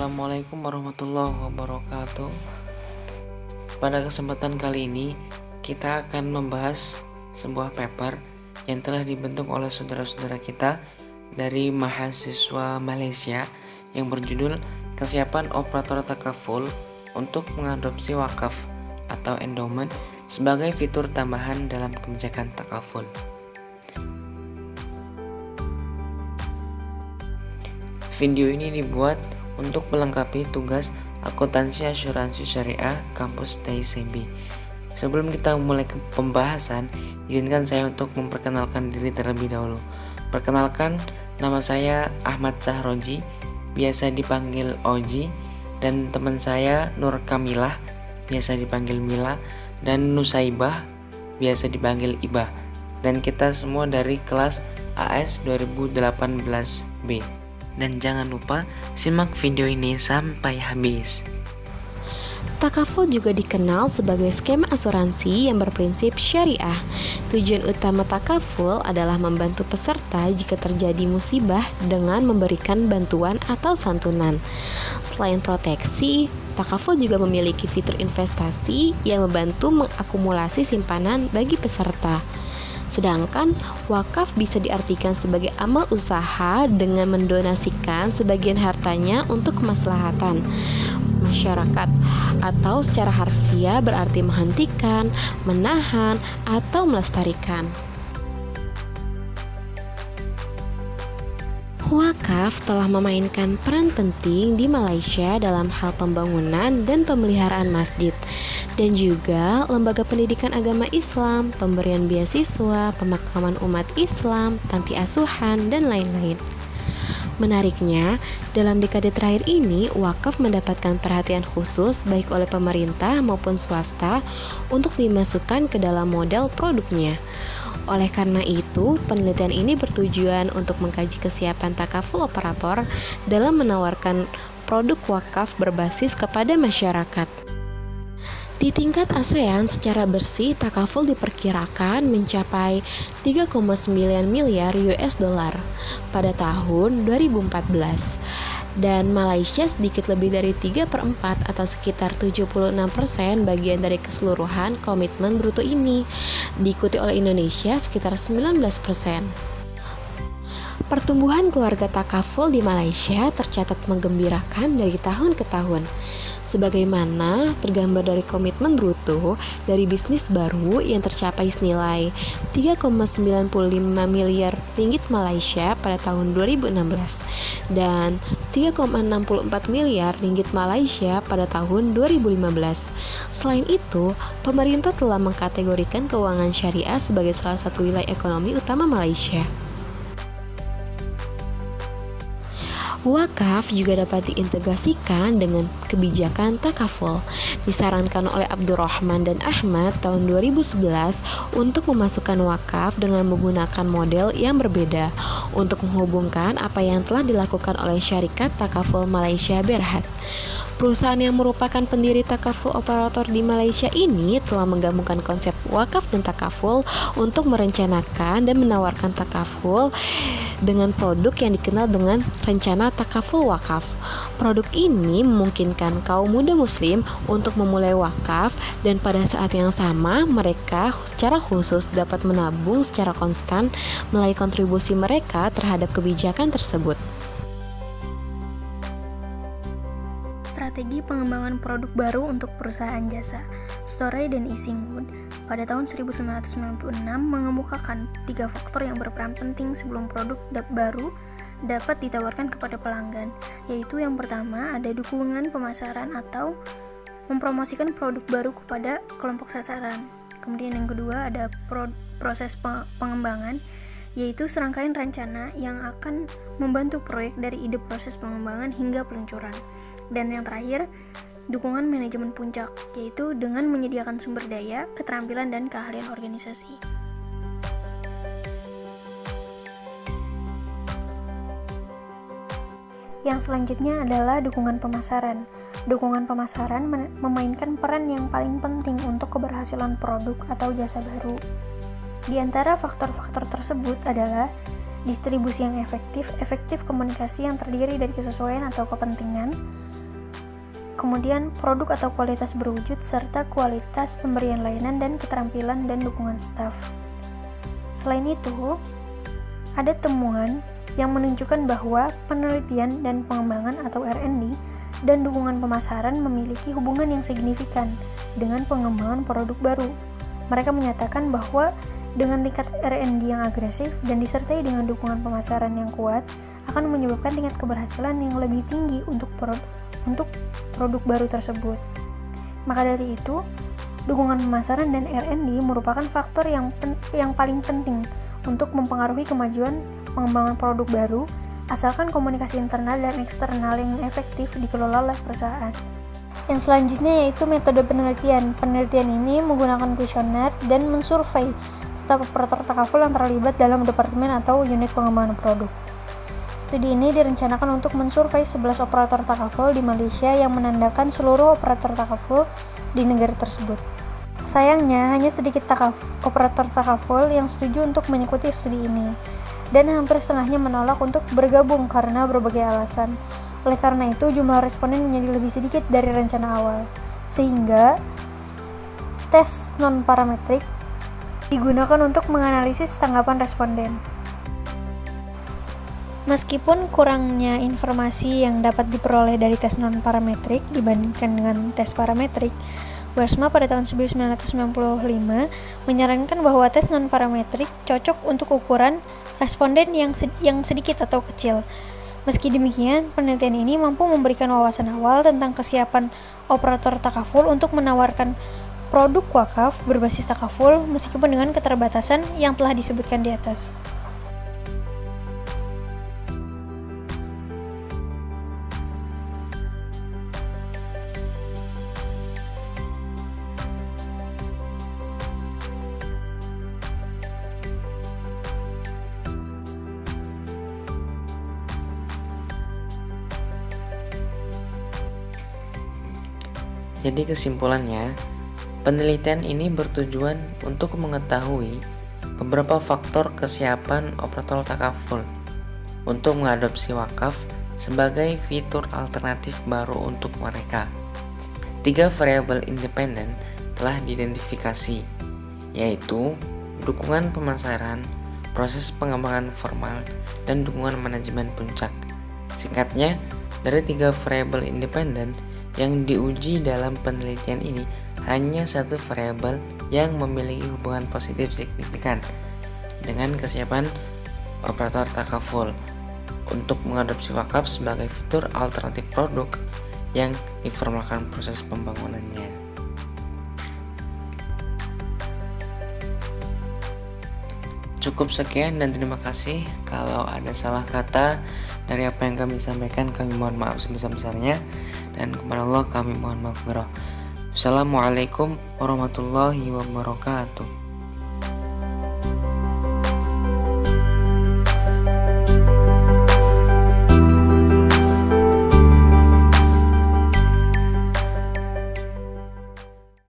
Assalamualaikum warahmatullahi wabarakatuh. Pada kesempatan kali ini kita akan membahas sebuah paper yang telah dibentuk oleh saudara-saudara kita dari mahasiswa Malaysia yang berjudul Kesiapan Operator Takaful untuk mengadopsi wakaf atau endowment sebagai fitur tambahan dalam kebijakan takaful. Video ini dibuat untuk melengkapi tugas akuntansi asuransi syariah kampus TICB. Sebelum kita mulai ke pembahasan, izinkan saya untuk memperkenalkan diri terlebih dahulu. Perkenalkan, nama saya Ahmad Sahroji, biasa dipanggil Oji, dan teman saya Nur Kamilah, biasa dipanggil Mila, dan Nusaibah, biasa dipanggil Ibah. Dan kita semua dari kelas AS 2018B. Dan jangan lupa simak video ini sampai habis. Takaful juga dikenal sebagai skema asuransi yang berprinsip syariah. Tujuan utama takaful adalah membantu peserta jika terjadi musibah dengan memberikan bantuan atau santunan. Selain proteksi, takaful juga memiliki fitur investasi yang membantu mengakumulasi simpanan bagi peserta. Sedangkan wakaf bisa diartikan sebagai amal usaha dengan mendonasikan sebagian hartanya untuk kemaslahatan masyarakat, atau secara harfiah berarti menghentikan, menahan, atau melestarikan. Wakaf telah memainkan peran penting di Malaysia dalam hal pembangunan dan pemeliharaan masjid, dan juga lembaga pendidikan agama Islam, pemberian beasiswa, pemakaman umat Islam, panti asuhan, dan lain-lain. Menariknya, dalam dekade terakhir ini, wakaf mendapatkan perhatian khusus baik oleh pemerintah maupun swasta untuk dimasukkan ke dalam model produknya. Oleh karena itu, penelitian ini bertujuan untuk mengkaji kesiapan takaful operator dalam menawarkan produk wakaf berbasis kepada masyarakat. Di tingkat ASEAN secara bersih, takaful diperkirakan mencapai 3,9 miliar US dollar pada tahun 2014. Dan Malaysia sedikit lebih dari 3/4 atau sekitar 76% bagian dari keseluruhan komitmen bruto ini, diikuti oleh Indonesia sekitar 19%. Pertumbuhan keluarga takaful di Malaysia tercatat menggembirakan dari tahun ke tahun. Sebagaimana tergambar dari komitmen bruto dari bisnis baru yang tercapai senilai 3,95 miliar ringgit Malaysia pada tahun 2016 dan 3,64 miliar ringgit Malaysia pada tahun 2015. Selain itu, pemerintah telah mengkategorikan keuangan syariah sebagai salah satu wilayah ekonomi utama Malaysia. Wakaf juga dapat diintegrasikan dengan kebijakan takaful. Disarankan oleh Abdurrahman dan Ahmad tahun 2011 untuk memasukkan wakaf dengan menggunakan model yang berbeda untuk menghubungkan apa yang telah dilakukan oleh syarikat takaful Malaysia Berhad. Perusahaan yang merupakan pendiri takaful operator di Malaysia ini telah menggabungkan konsep wakaf dan takaful untuk merencanakan dan menawarkan takaful dengan produk yang dikenal dengan rencana takaful wakaf. Produk ini memungkinkan kaum muda muslim untuk memulai wakaf, dan pada saat yang sama mereka secara khusus dapat menabung secara konstan melalui kontribusi mereka terhadap kebijakan tersebut. Strategi pengembangan produk baru untuk perusahaan jasa. Storey dan Isingwood pada tahun 1996 mengemukakan 3 faktor yang berperan penting sebelum produk baru dapat ditawarkan kepada pelanggan, yaitu yang pertama ada dukungan pemasaran atau mempromosikan produk baru kepada kelompok sasaran. Kemudian yang kedua ada proses pengembangan, yaitu serangkaian rencana yang akan membantu proyek dari ide proses pengembangan hingga peluncuran. Dan yang terakhir, dukungan manajemen puncak, yaitu dengan menyediakan sumber daya, keterampilan, dan keahlian organisasi. Yang selanjutnya adalah dukungan pemasaran. Dukungan pemasaran memainkan peran yang paling penting untuk keberhasilan produk atau jasa baru. Di antara faktor-faktor tersebut adalah distribusi yang efektif komunikasi yang terdiri dari kesesuaian atau kepentingan, kemudian produk atau kualitas berwujud, serta kualitas pemberian layanan dan keterampilan dan dukungan staf. Selain itu, ada temuan yang menunjukkan bahwa penelitian dan pengembangan atau R&D dan dukungan pemasaran memiliki hubungan yang signifikan dengan pengembangan produk baru. Mereka menyatakan bahwa dengan tingkat R&D yang agresif dan disertai dengan dukungan pemasaran yang kuat akan menyebabkan tingkat keberhasilan yang lebih tinggi untuk produk baru tersebut. Maka dari itu, dukungan pemasaran dan R&D merupakan faktor yang paling penting untuk mempengaruhi kemajuan pengembangan produk baru, asalkan komunikasi internal dan eksternal yang efektif dikelola oleh perusahaan. Yang selanjutnya yaitu metode penelitian. Penelitian ini menggunakan kuesioner dan mensurvei staf operator takaful yang terlibat dalam departemen atau unit pengembangan produk. Studi ini direncanakan untuk mensurvei 11 operator takaful di Malaysia yang menandakan seluruh operator takaful di negara tersebut. Sayangnya, hanya sedikit operator takaful yang setuju untuk mengikuti studi ini, dan hampir setengahnya menolak untuk bergabung karena berbagai alasan. Oleh karena itu, jumlah responden menjadi lebih sedikit dari rencana awal, sehingga tes non-parametrik digunakan untuk menganalisis tanggapan responden. Meskipun kurangnya informasi yang dapat diperoleh dari tes non-parametrik dibandingkan dengan tes parametrik, Wiersma pada tahun 1995 menyarankan bahwa tes non-parametrik cocok untuk ukuran responden yang sedikit atau kecil. Meski demikian, penelitian ini mampu memberikan wawasan awal tentang kesiapan operator takaful untuk menawarkan produk wakaf berbasis takaful meskipun dengan keterbatasan yang telah disebutkan di atas. Jadi kesimpulannya, penelitian ini bertujuan untuk mengetahui beberapa faktor kesiapan operator takaful untuk mengadopsi wakaf sebagai fitur alternatif baru untuk mereka. 3 variabel independen telah diidentifikasi, yaitu dukungan pemasaran, proses pengembangan formal, dan dukungan manajemen puncak. Singkatnya, dari 3 variabel independen yang diuji dalam penelitian ini, hanya 1 variabel yang memiliki hubungan positif signifikan dengan kesiapan operator takaful untuk mengadopsi wakaf sebagai fitur alternatif produk yang diformalkan proses pembangunannya. Cukup sekian dan terima kasih. Kalau ada salah kata dari apa yang kami sampaikan, kami mohon maaf sebesar-besarnya, dan kepada Allah kami mohon maghfirah. Assalamualaikum warahmatullahi wabarakatuh.